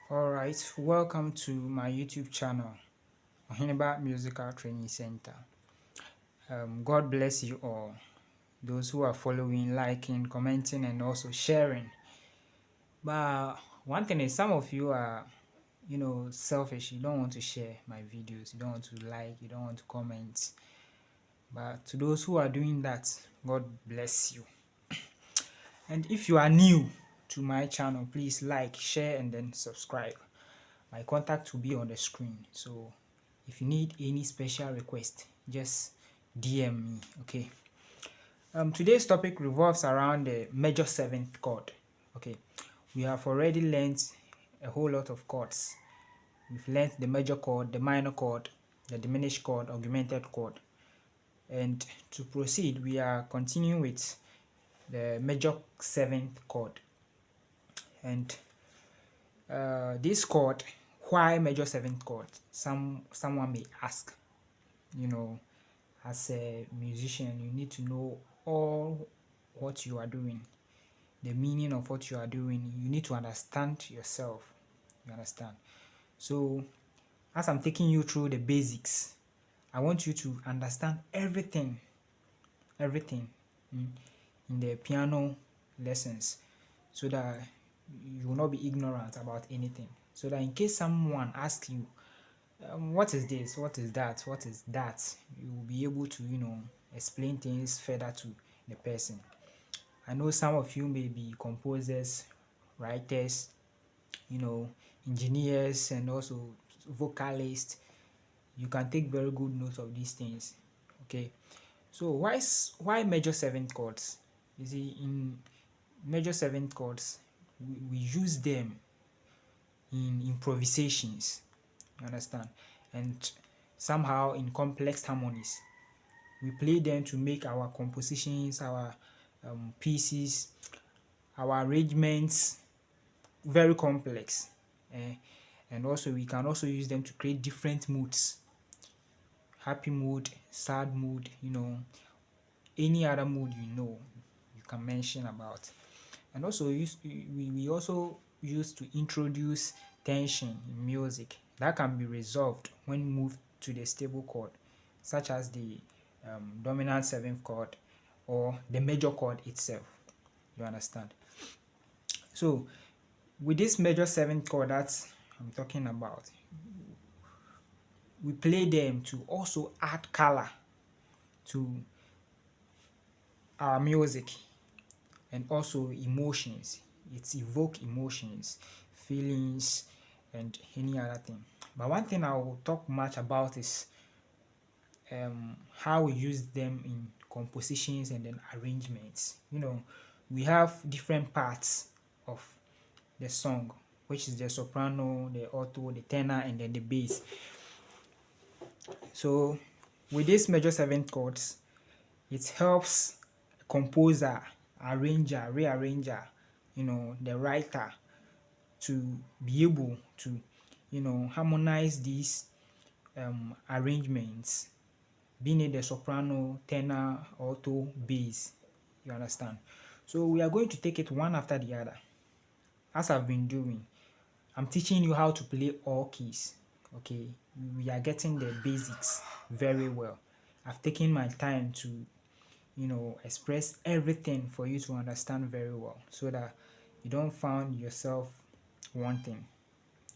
Alright, welcome to my YouTube channel, Oheneba Musical Training Center. God bless you all, those who are following, liking, commenting, and also sharing. But one thing is, some of you are, selfish. You don't want to share my videos, you don't want to like, you don't want to comment. But to those who are doing that, God bless you. And if you are new to my channel, please like, share, and then subscribe. My contact will be on the screen, so if you need any special request, just DM me. Okay. Today's topic revolves around the major seventh chord. Okay, we have already learned a whole lot of chords. We've learned the major chord, the minor chord, the diminished chord, augmented chord. And to proceed, we are continuing with the major seventh chord. And this chord, why major seventh chord? Someone may ask. As a musician, you need to know all what you are doing, the meaning of what you are doing. You need to understand yourself. You understand? So, as I'm taking you through the basics, I want you to understand everything in, in the piano lessons, so that you will not be ignorant about anything. So that in case someone asks you, what is this, what is that, what is that, you will be able to explain things further to the person. I know some of you may be composers, writers, engineers, and also vocalists. You can take very good note of these things. Okay, so why major seventh chords? You see, in major seventh chords, we use them in improvisations. You understand? And somehow in complex harmonies, we play them to make our compositions, our pieces, our arrangements very complex. And also we can also use them to create different moods: happy mood, sad mood, any other mood you can mention about. And also we also use to introduce tension in music that can be resolved when moved to the stable chord, such as the dominant seventh chord or the major chord itself. You understand? So with this major seventh chord that I'm talking about, we play them to also add color to our music, and also emotions. It evoke emotions, feelings, and any other thing. But one thing I will talk much about is how we use them in compositions and then arrangements. We have different parts of the song, which is the soprano, the alto, the tenor, and then the bass. So with these major seventh chords, it helps composer, arranger, rearranger, the writer, to be able to harmonize these arrangements, being it the soprano, tenor, alto, bass. You understand? So we are going to take it one after the other, as I've been doing. I'm teaching you how to play all keys. Okay, we are getting the basics very well. I've taken my time to express everything for you to understand very well, so that you don't find yourself wanting.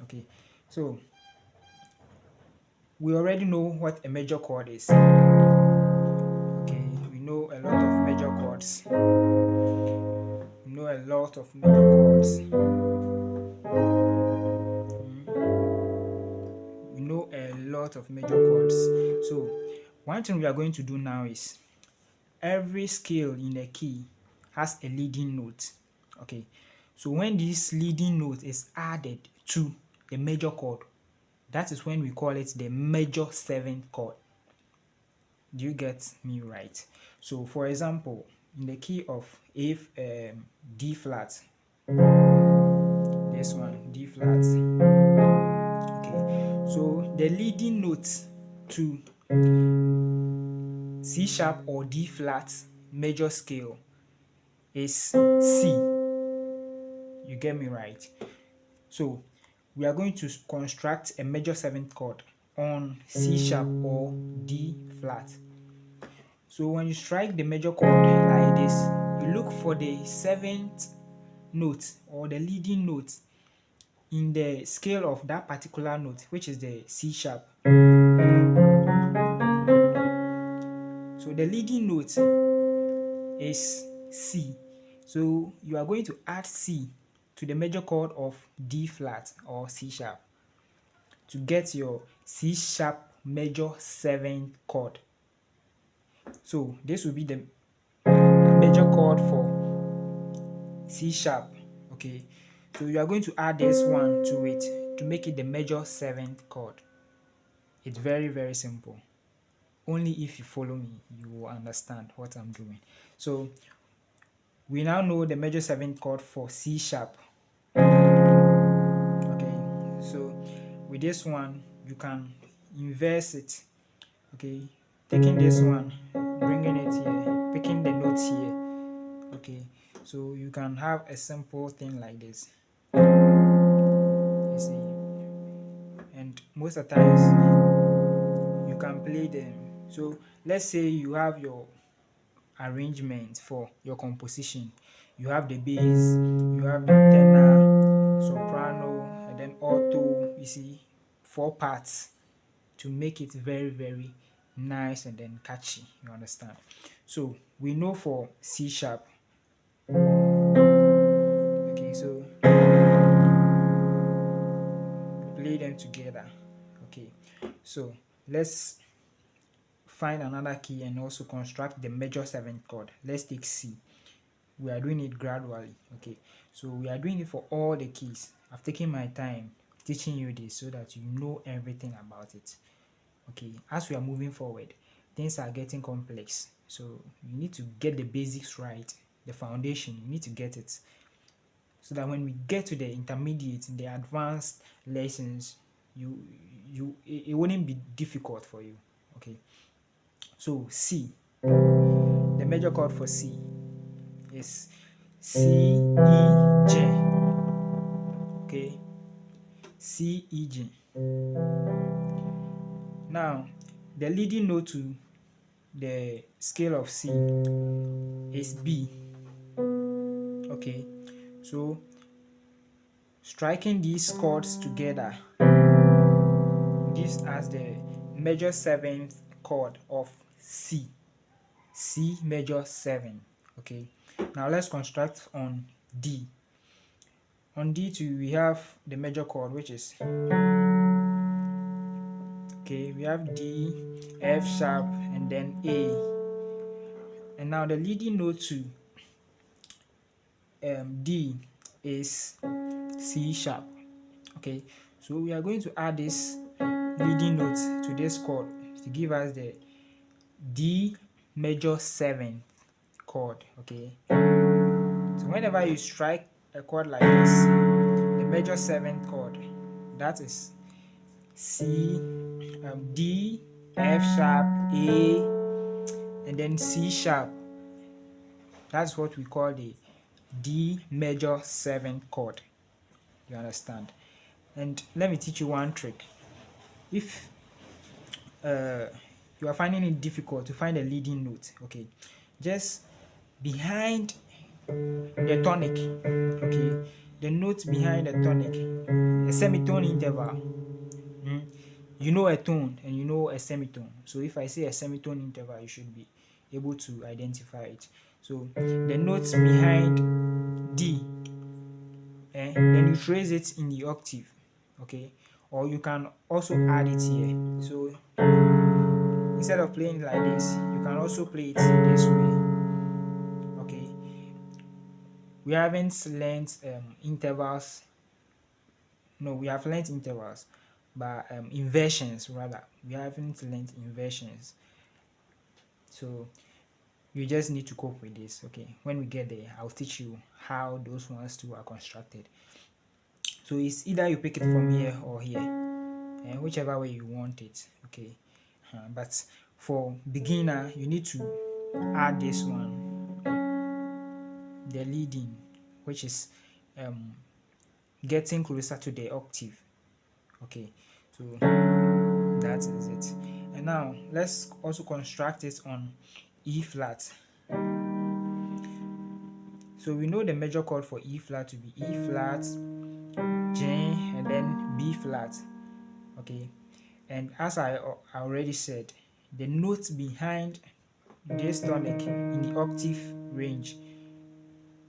Okay, so we already know what a major chord is. Okay, we know a lot of major chords. We know a lot of major chords. We know a lot of major chords. So one thing we are going to do now is, every scale in a key has a leading note. Okay, so when this leading note is added to the major chord, that is when we call it the major seventh chord. Do you get me right? So for example, in the key of D flat, this one, D flat. Okay, so the leading note to C sharp or D flat major scale is C. You get me right? So we are going to construct a major 7th chord on C sharp or D flat. So when you strike the major chord like this, you look for the 7th note or the leading note in the scale of that particular note, which is the C sharp. So the leading note is C. So you are going to add C to the major chord of D flat or C sharp to get your C sharp major 7th chord. So this will be the major chord for C sharp. Okay, so you are going to add this one to it to make it the major 7th chord. It's very, very simple. Only if you follow me, you will understand what I'm doing. So we now know the major 7th chord for C sharp. Okay, so with this one, you can inverse it. Okay, taking this one, bringing it here, picking the notes here. Okay, so you can have a simple thing like this. You see, and most of the times you can play them. So let's say you have your arrangement for your composition. You have the bass, you have the tenor, soprano, and then alto. You see, 4 parts to make it very, very nice and then catchy. You understand? So we know for C sharp. Okay, so play them together. Okay, so let's find another key and also construct the major 7th chord. Let's take C. We are doing it gradually. Okay, so we are doing it for all the keys. I've taken my time teaching you this so that you know everything about it. Okay, as we are moving forward, things are getting complex, so you need to get the basics right, the foundation. You need to get it so that when we get to the intermediate, the advanced lessons, it wouldn't be difficult for you. Okay, so C, the major chord for C is C, E, G. Okay, C, E, G. Now the leading note to the scale of C is B. Okay, so striking these chords together gives us the major 7th chord of C. C major 7. Okay, now let's construct on D. On D2 we have the major chord, which is, okay, we have D, F sharp, and then A. And now the leading note to D is C sharp. Okay, so we are going to add this leading note to this chord to give us the D major 7th chord. Okay, so whenever you strike a chord like this, the major 7th chord, that is C, D, F sharp, A, and then C sharp. That's what we call the D major 7th chord. You understand? And let me teach you one trick. If you are finding it difficult to find a leading note, okay, just behind the tonic, okay, the note behind the tonic, a semitone interval. You know a tone and you know a semitone. So if I say a semitone interval, you should be able to identify it. So the notes behind D, then you trace it in the octave. Okay, or you can also add it here. So instead of playing like this, you can also play it this way. Okay, we haven't learned intervals. No, we have learned intervals, but inversions rather. We haven't learned inversions. So you just need to cope with this. Okay, when we get there, I'll teach you how those ones two are constructed. So it's either you pick it from here or here, and whichever way you want it. Okay, but for beginner, you need to add this one, the leading, which is getting closer to the octave. Okay, so that is it. And now let's also construct it on E flat. So we know the major chord for E flat to be E flat, G, and then B flat. Okay, and as I already said, the notes behind this tonic in the octave range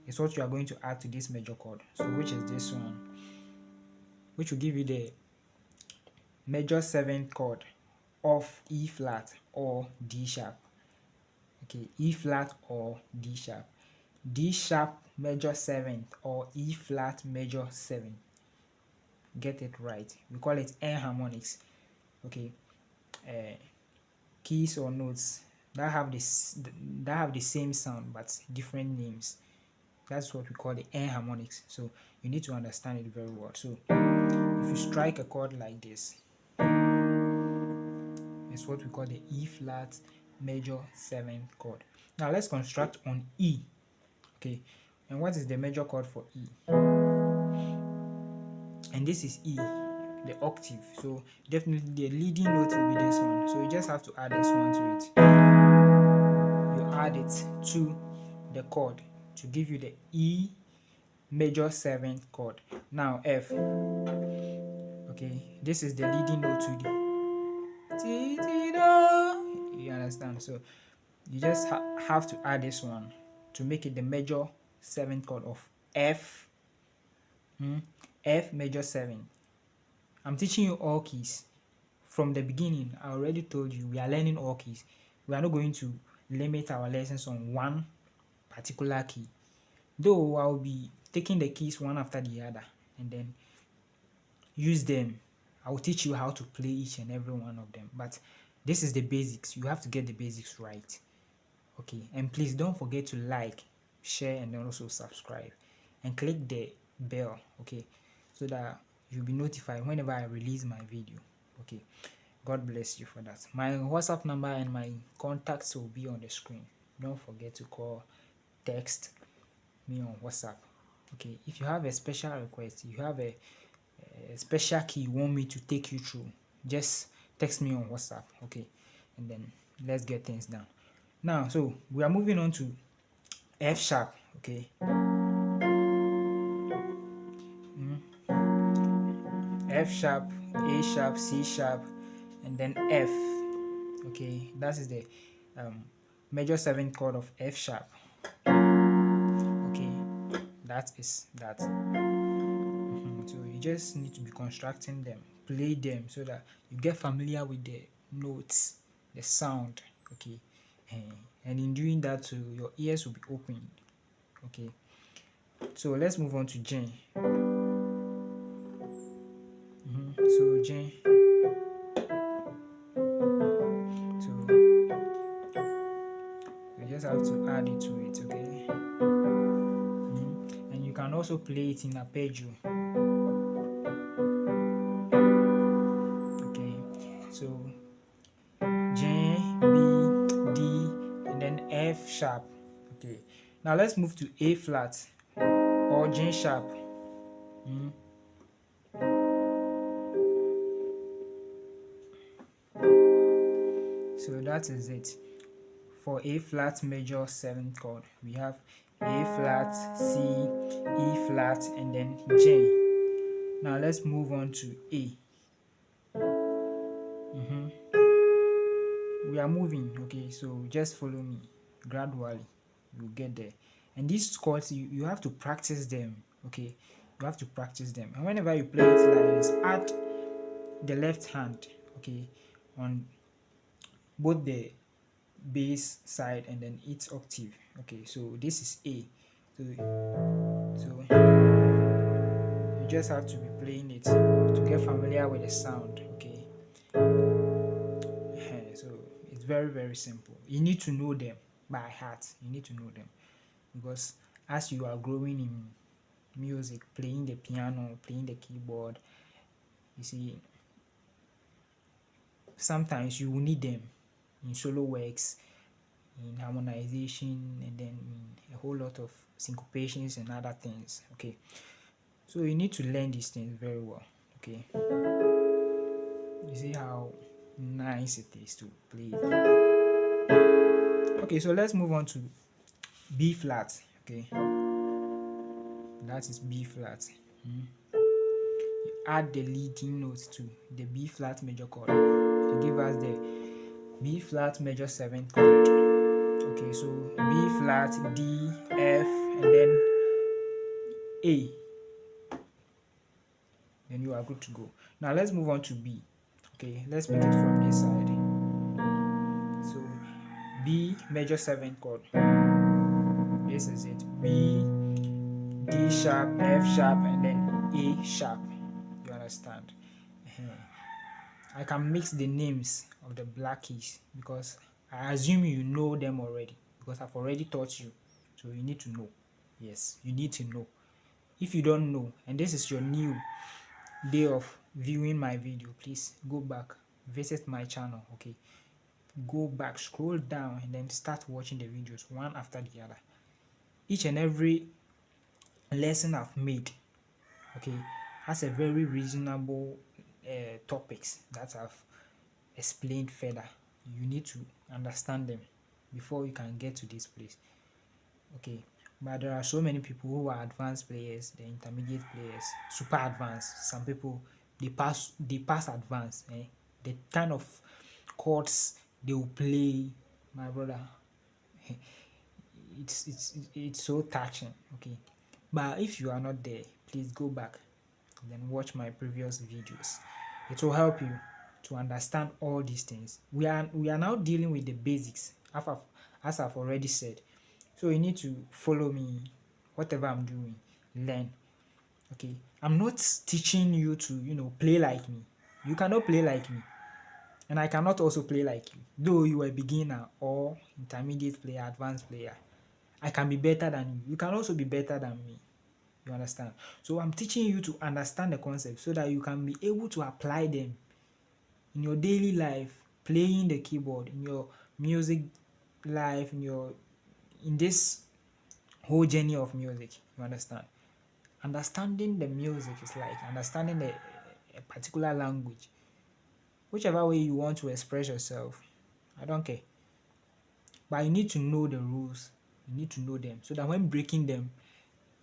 is what you are going to add to this major chord. So which is this one, which will give you the major 7th chord of E flat or D sharp. Okay, E flat or D sharp. D sharp major 7th or E flat major 7. Get it right. We call it enharmonics. Okay, keys or notes that have the same sound but different names. That's what we call the enharmonics. So you need to understand it very well. So if you strike a chord like this, it's what we call the E flat major 7th chord. Now let's construct on E. Okay, and what is the major chord for E? And this is E, the octave. So definitely the leading note will be this one. So you just have to add this one to it. You add it to the chord to give you the E major 7th chord. Now F. Okay, this is the leading note to the. You understand? So you just have to add this one to make it the major 7th chord of F. F major 7. I'm teaching you all keys. From the beginning, I already told you we are learning all keys. We are not going to limit our lessons on one particular key. Though I will be taking the keys one after the other and then use them. I will teach you how to play each and every one of them. But this is the basics. You have to get the basics right. Okay, and please don't forget to like, share, and then also subscribe and click the bell, okay, so that you'll be notified whenever I release my video. Okay, God bless you for that. My WhatsApp number and my contacts will be on the screen. Don't forget to call, text me on WhatsApp. Okay, if you have a special request, you have a special key you want me to take you through, just text me on WhatsApp. Okay, and then let's get things done. Now, so we are moving on to F sharp. Okay, F sharp, A sharp, C sharp, and then F. Okay, that is the major 7th chord of F sharp. Okay, that is that. So you just need to be constructing them, play them, so that you get familiar with the notes, the sound. Okay, and in doing that too, your ears will be opened. Okay, so let's move on to G. So G. So you just have to add it to it. Okay, and you can also play it in arpeggio. Okay, so G, B, D, and then F sharp. Okay, now let's move to A flat or G sharp. So that is it. For A flat major 7th chord, we have A flat, C, E flat, and then J. Now let's move on to A. We are moving, okay, so just follow me gradually. You'll get there. And these chords, you have to practice them, okay? You have to practice them. And whenever you play it like this, add the left hand, okay, on both the bass side and then its octave. Okay, so this is A. So you just have to be playing it to get familiar with the sound. Okay, so it's very simple. You need to know them by heart. You need to know them because as you are growing in music, playing the piano, playing the keyboard, you see, sometimes you will need them in solo works, in harmonization, and then in a whole lot of syncopations and other things. Okay, so you need to learn these things very well. Okay, You see how nice it is to play it. Okay, so let's move on to B flat. Okay, that is B flat. Add the leading note to the B flat major chord to give us the B flat major 7th chord. Okay, so B flat, D, F, and then A. Then you are good to go. Now let's move on to B. Okay, let's pick it from this side. So B major 7th chord. This is it. B, D sharp, F sharp, and then A sharp. You understand? I can mix the names of the black keys because I assume you know them already because I've already taught you. So you need to know. Yes, you need to know. If you don't know, and this is your new day of viewing my video, please go back, visit my channel. Okay, go back, scroll down, and then start watching the videos one after the other. Each and every lesson I've made, okay, has a very reasonable topics that I've explained further. You need to understand them before you can get to this place. Okay, but there are so many people who are advanced players, the intermediate players, super advanced. Some people they pass advanced. The kind of chords they will play, my brother, it's so touching. Okay, but if you are not there, please go back and then watch my previous videos. It will help you to understand all these things. We are now dealing with the basics, as I've already said. So you need to follow me, whatever I'm doing, learn. Okay, I'm not teaching you to play like me. You cannot play like me, and I cannot also play like you. Though you are a beginner or intermediate player, advanced player, I can be better than you. You can also be better than me. You understand? So I'm teaching you to understand the concept so that you can be able to apply them in your daily life, playing the keyboard, in your music life, in this whole journey of music. You understand? Understanding the music is like understanding a particular language. Whichever way you want to express yourself, I don't care. But you need to know the rules. You need to know them so that when breaking them,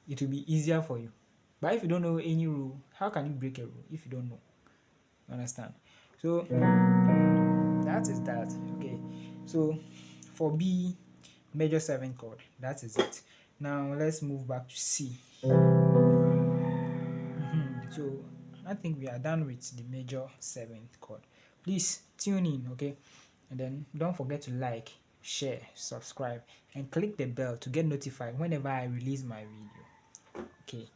it will be easier for you. But if you don't know any rule, how can you break a rule if you don't know? You understand? So that is that. Okay. So for B major 7 chord, that is it. Now let's move back to C. So I think we are done with the major 7th chord. Please tune in, okay? And then don't forget to like, share, subscribe, and click the bell to get notified whenever I release my video. Okay.